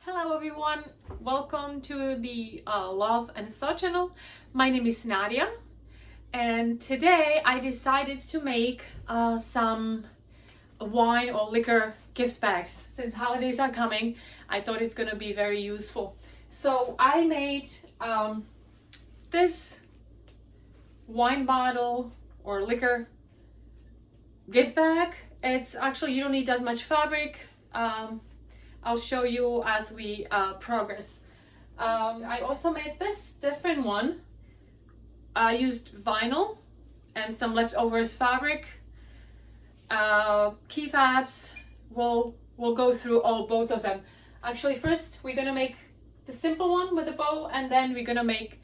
Hello everyone, welcome to the Love and Sew channel. My name is Nadia and today I decided to make some wine or liquor gift bags. Since holidays are coming, I thought it's gonna be very useful. So I made this wine bottle or liquor gift bag. It's actually, you don't need that much fabric. I'll show you as we progress. I also made this different one. I used vinyl and some leftovers fabric. Key fabs. We'll go through both of them. Actually, first we're gonna make the simple one with the bow, and then we're gonna make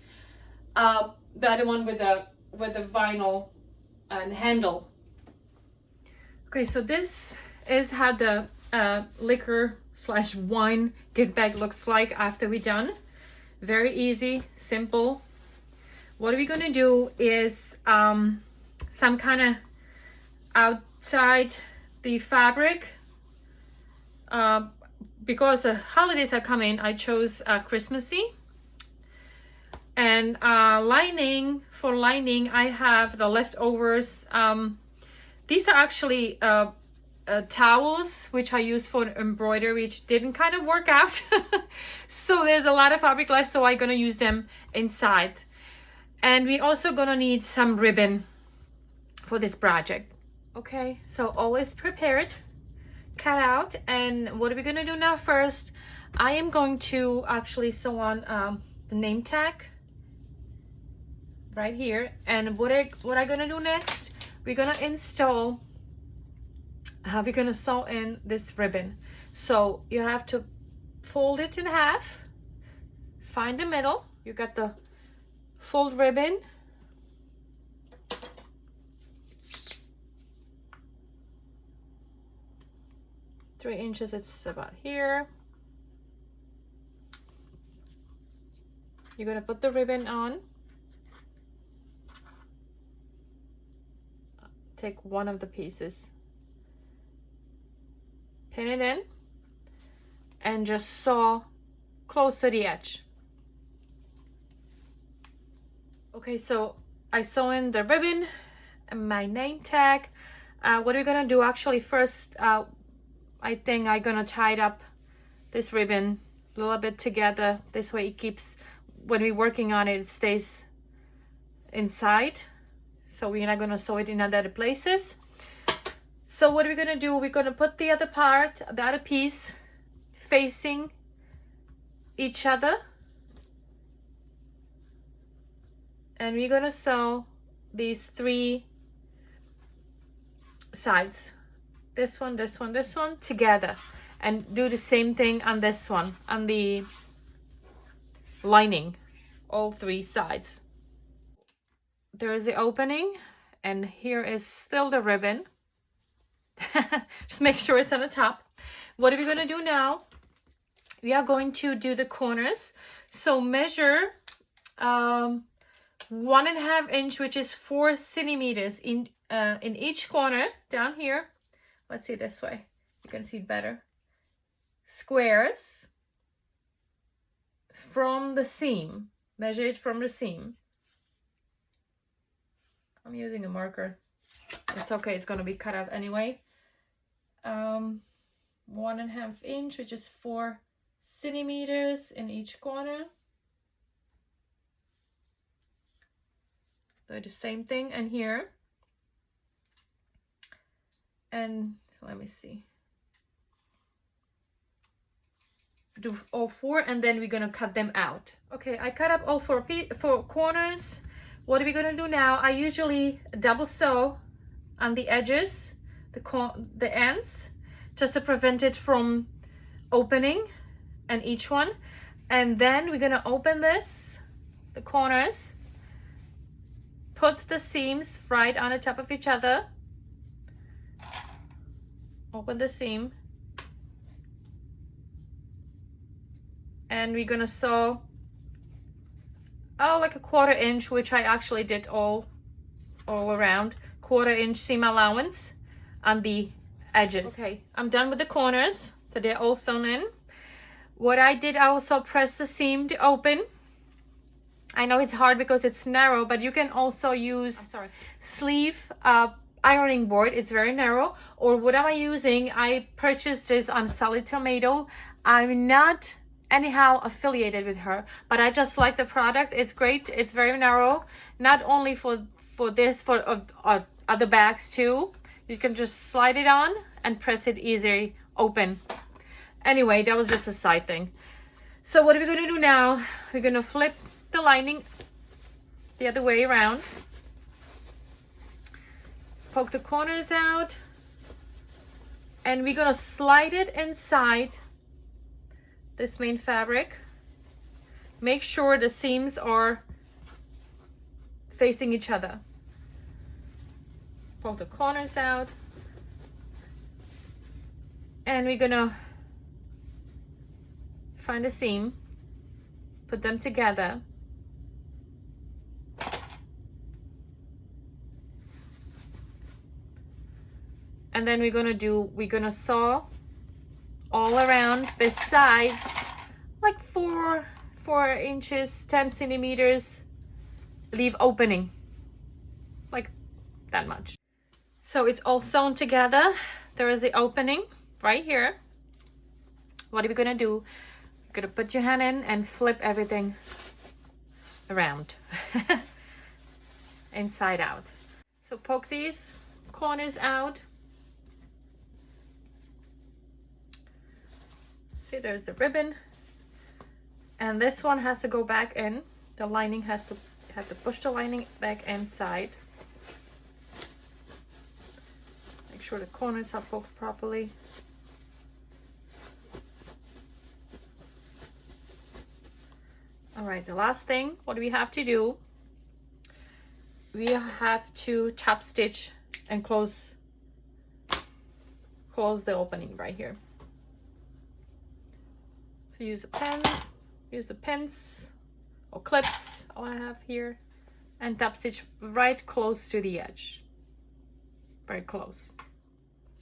the other one with the vinyl and handle. Okay, so this is how the liquor/wine gift bag looks like after we're done. Very easy, simple. What we're gonna do is some kind of outside the fabric. Because the holidays are coming, I chose Christmassy. And lining, for lining, I have the leftovers. These are actually towels which I use for embroidery, which didn't kind of work out. So there's a lot of fabric left, so I'm gonna use them inside. And we also gonna need some ribbon for this project. Okay, so all is prepared, cut out. And what are we gonna do now? First, I am going to actually sew on the name tag right here. And what I gonna do next, we're gonna install we're gonna sew in this ribbon. So you have to fold it in half, find the middle. You got the fold ribbon, three inches, it's about here. You're gonna put the ribbon on, take one of the pieces, pin it in, and just sew close to the edge. Okay, so I sew in the ribbon and my name tag. What we're gonna do, actually, first, I think I'm gonna tie up this ribbon a little bit together. This way it keeps, when we're working on it, it stays inside. So we're not gonna sew it in other places. So what we're gonna do, we're gonna put the other part, the other piece, facing each other. And we're gonna sew these three sides. This one, this one, this one together. And do the same thing on this one, on the lining, all three sides. There is the opening, and here is still the ribbon. Just make sure it's on the top. What are we going to do now? We are going to do the corners. So measure 1.5 inch, which is 4 centimeters in each corner down here. Let's see this way. You can see it better. Squares from the seam. Measure it from the seam. I'm using a marker. It's okay, it's gonna be cut out anyway. 1.5 inch, which is 4 centimeters in each corner. Do the same thing and here. And let me see. Do all 4, and then we're gonna cut them out. Okay, I cut up all 4 corners. What are we gonna do now? I usually double sew on the edges, the ends, just to prevent it from opening, and each one. And then we're gonna open this, the corners, put the seams right on the top of each other, open the seam, and we're gonna sew like a 1/4 inch, which I actually did all around, 1/4 inch seam allowance on the edges. Okay, I'm done with the corners, so they're all sewn in. What I did, I also pressed the seam to open. I know it's hard because it's narrow, but you can also use sleeve ironing board. It's very narrow. Or what am I using? I purchased this on Solid Tomato. I'm not anyhow affiliated with her, but I just like the product. It's great. It's very narrow. Not only for this, for other bags too. You can just slide it on and press it easily open. Anyway, that was just a side thing. So what are we going to do now? We're going to flip the lining the other way around. Poke the corners out. And we're going to slide it inside this main fabric. Make sure the seams are facing each other. Poke the corners out. And we're going to find a seam, put them together, and then we're gonna saw all around this side, like 4 inches, 10 centimeters, leave opening, like that much. So it's all sewn together. There is the opening right here. What are we gonna do? You're gonna put your hand in and flip everything around inside out. So poke these corners out. See, there's the ribbon, and this one has to go back in. The lining have to push the lining back inside. Make sure the corners are poked properly. All right, the last thing, what do we have to do? We have to top stitch and close the opening right here. So use a pen, use the pins or clips, all I have here, and top stitch right close to the edge. Very close.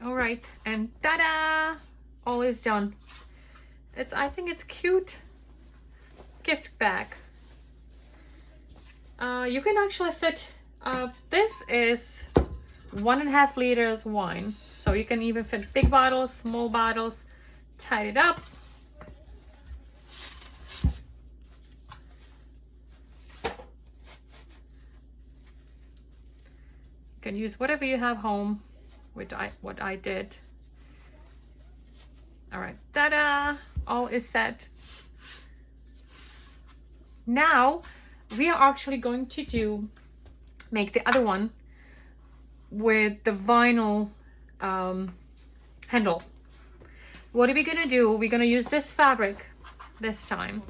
All right, and ta-da! All is done. I think it's cute. Gift bag. You can actually fit, this is 1.5 liters wine, so you can even fit big bottles, small bottles, tie it up. You can use whatever you have home, which what I did. All right, ta-da! All is set. Now we are actually going to make the other one with the vinyl handle. What are we gonna do? We're gonna use this fabric this time.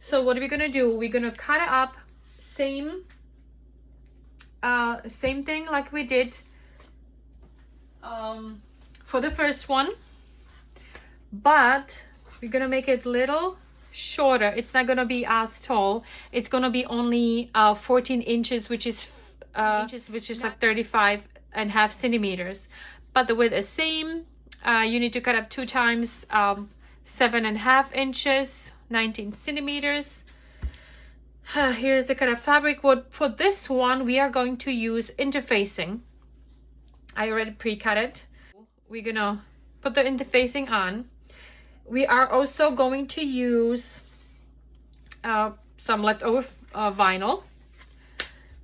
So what are we gonna do? We're gonna cut it up, same thing like we did for the first one, but we're gonna make it little shorter. It's not gonna be as tall. It's gonna be only 14 inches, which is like 35.5 centimeters. But the width is same. You need to cut up 2 times 7.5 inches, 19 centimeters. Here's the cut up fabric. For this one, we are going to use interfacing. I already pre-cut it. We're gonna put the interfacing on. We are also going to use some leftover vinyl.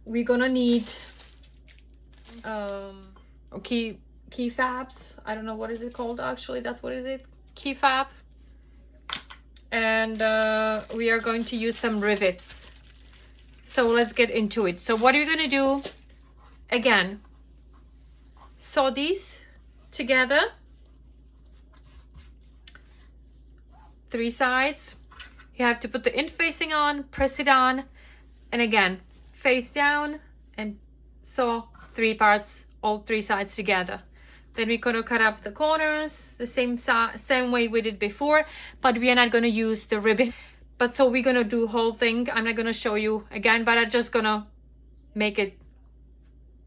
We're gonna need key fabs. I don't know what is it called actually. That's what is it, key fab. And we are going to use some rivets. So let's get into it. So what are we gonna do? Again, sew these together, 3 sides. You have to put the interfacing on, press it on, and again face down and sew 3 parts, all 3 sides together. Then we're going to cut up the corners the same way we did before, but we are not going to use the ribbon. But so we're going to do whole thing. I'm not going to show you again, but I'm just going to make it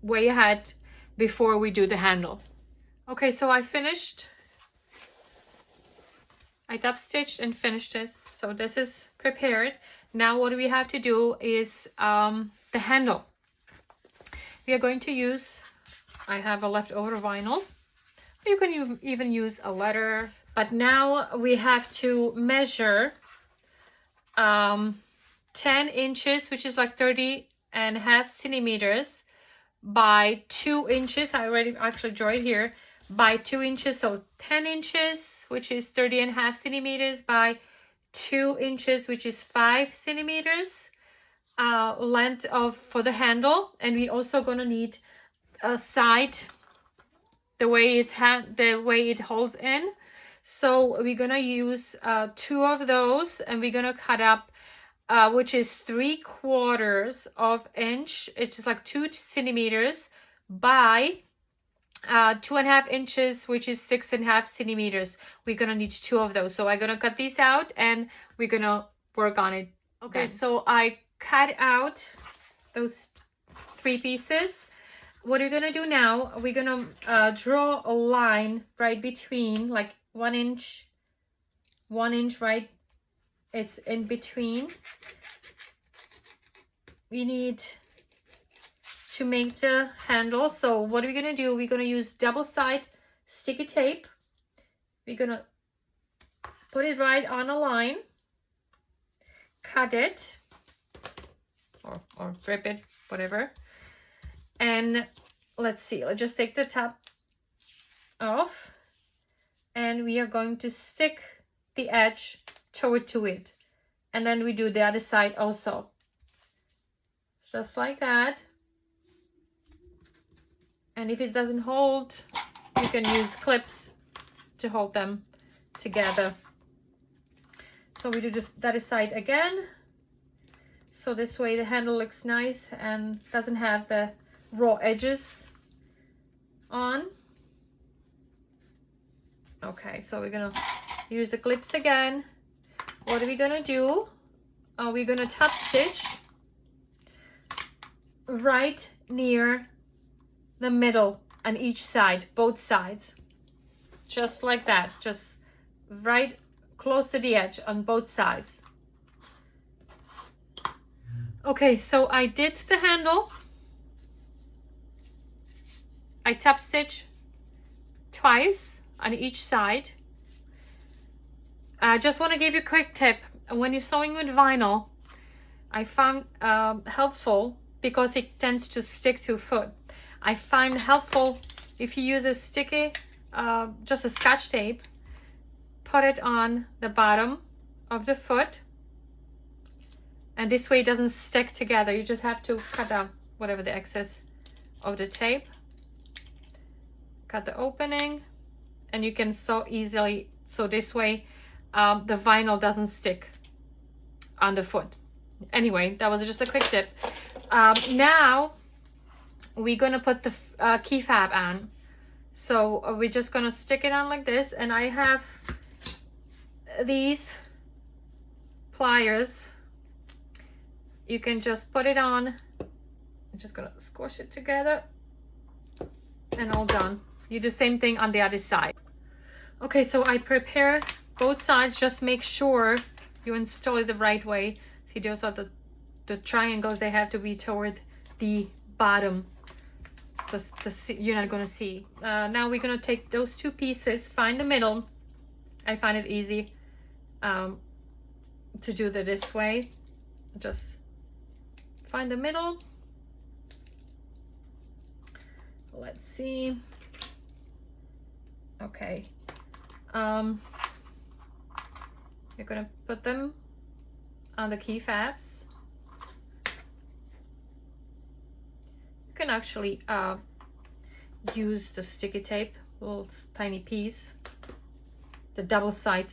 way ahead before we do the handle. Okay, so I finished I top stitched and finished this, so this is prepared. Now what we have to do is the handle. We are going to use, I have a leftover vinyl. You can even use a letter, but now we have to measure 10 inches, which is like 30.5 centimeters by 2 inches. I already actually drew it here, by 2 inches. So 10 inches, which is 30.5 centimeters by 2 inches, which is 5 centimeters length for the handle. And we also gonna need a side, the way it holds in. So we're gonna use 2 of those, and we're gonna cut up which is 3/4 of inch. It's just like 2 centimeters by 2.5 inches, which is 6.5 centimeters. We're gonna need 2 of those. So I'm gonna cut these out and we're gonna work on it. Okay, so I cut out those 3 pieces. What we're gonna do now, we're gonna draw a line right between, like 1 inch, right? It's in between. We need to make the handle. So what are we gonna do? We're gonna use double side sticky tape. We're gonna put it right on a line, cut it, or rip it, whatever. And let's see, let's just take the top off, and we are going to stick the edge toward to it, and then we do the other side also, just like that. And if it doesn't hold, you can use clips to hold them together. So we do this the other side again, so this way the handle looks nice and doesn't have the raw edges on. Okay, so we're gonna use the clips again. What are we gonna do? We're gonna top stitch right near the middle on each side, both sides, just like that, just right close to the edge on both sides. Okay, so I did the handle. I top stitch twice on each side. I just want to give you a quick tip. When you're sewing with vinyl, I found helpful, because it tends to stick to foot. I find helpful if you use a sticky, just a Scotch tape, put it on the bottom of the foot, and this way it doesn't stick together. You just have to cut out whatever the excess of the tape, cut the opening, and you can sew easily. So this way the vinyl doesn't stick on the foot. Anyway, that was just a quick tip. Now we're gonna put the key fab on. So we're just gonna stick it on like this, and I have these pliers. You can just put it on. I'm just gonna squish it together, and all done. You do the same thing on the other side. Okay, so I prepare both sides. Just make sure you install it the right way. See, those are the triangles. They have to be toward the bottom. You're not gonna see. Now we're gonna take those 2 pieces, find the middle. I find it easy to do that this way. Just find the middle. Let's see. Okay. You're gonna put them on the key fabs. You can actually use the sticky tape, little tiny piece, the double side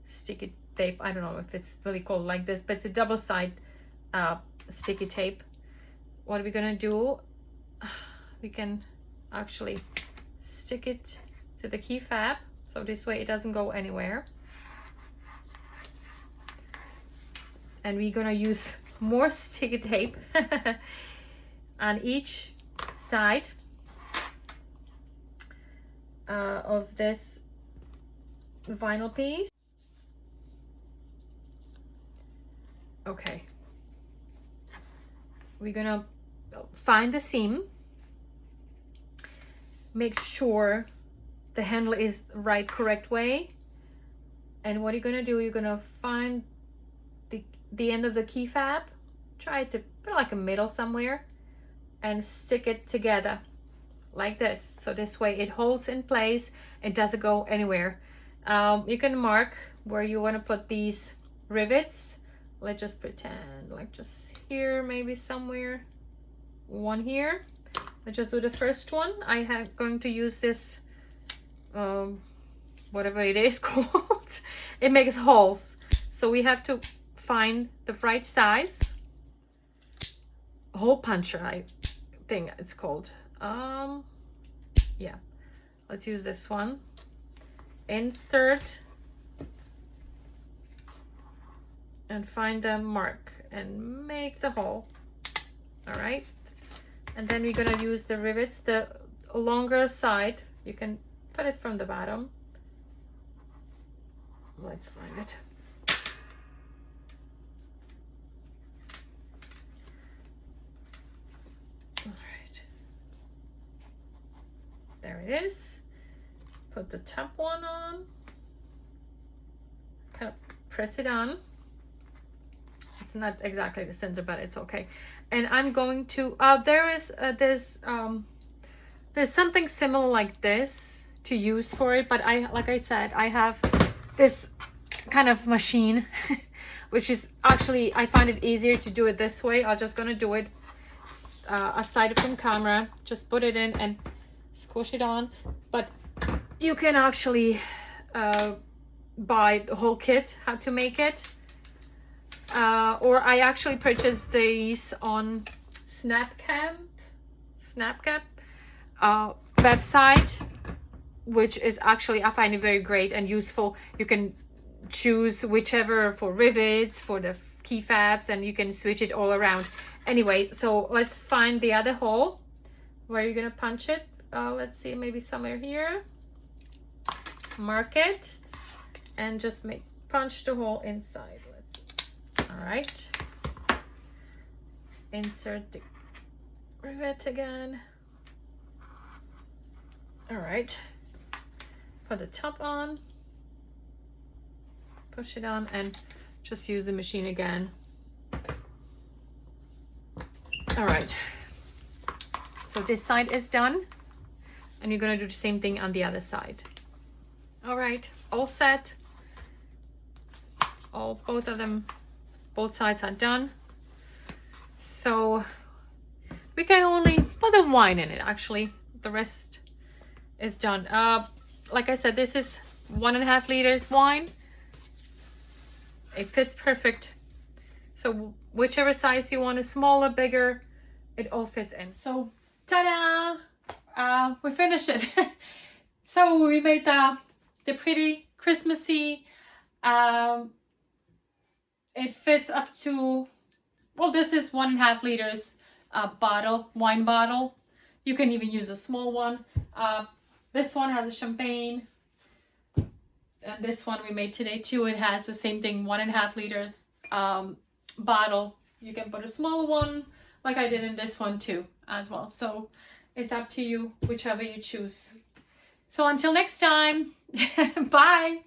sticky tape. I don't know if it's really called like this, but it's a double side sticky tape. What are we gonna do? We can actually stick it to the key fab, so this way it doesn't go anywhere. And we're gonna use more sticky tape on each side of this vinyl piece. Okay. We're gonna find the seam. Make sure the handle is right, correct way. And what you're gonna do, you're gonna find the end of the key fab. Try to put like a middle somewhere and stick it together like this. So this way it holds in place. It doesn't go anywhere. You can mark where you want to put these rivets. Let's just pretend like just here, maybe somewhere. One here. Let's just do the first one. I have going to use this whatever it is called. It makes holes, so we have to find the right size. Hole puncher, I think it's called. Yeah, let's use this one. Insert and find the mark and make the hole. All right, and then we're gonna use the rivets, the longer side. You can put it from the bottom. Let's find it. All right, there it is. Put the top one on, kind of press it on. It's not exactly the center, but it's okay. And I'm going to there's something similar like this to use for it, but like I said, I have this kind of machine which is actually, I find it easier to do it this way. I'm just gonna do it aside from camera. Just put it in and squish it on. But you can actually buy the whole kit, how to make it. Or I actually purchased these on Snapcap website, which is actually, I find it very great and useful. You can choose whichever for rivets, for the key fabs, and you can switch it all around. Anyway, so let's find the other hole where you're gonna punch it. Let's see, maybe somewhere here. Mark it and just punch the hole inside. All right, insert the rivet again. All right, put the top on, push it on, and just use the machine again. All right, so this side is done, and you're gonna do the same thing on the other side. All right, all set. Both sides are done. So we can only put the wine in it. Actually, the rest is done. Like I said, this is 1.5 liters wine. It fits perfect. So whichever size you want, a smaller, bigger, it all fits in. So ta-da! We finished it. So we made the pretty Christmassy. It fits up to, well, this is 1.5 liters wine bottle. You can even use a small one. This one has a champagne, and this one we made today too. It has the same thing, 1.5 liters bottle. You can put a smaller one, like I did in this one too, as well. So it's up to you, whichever you choose. So until next time, bye.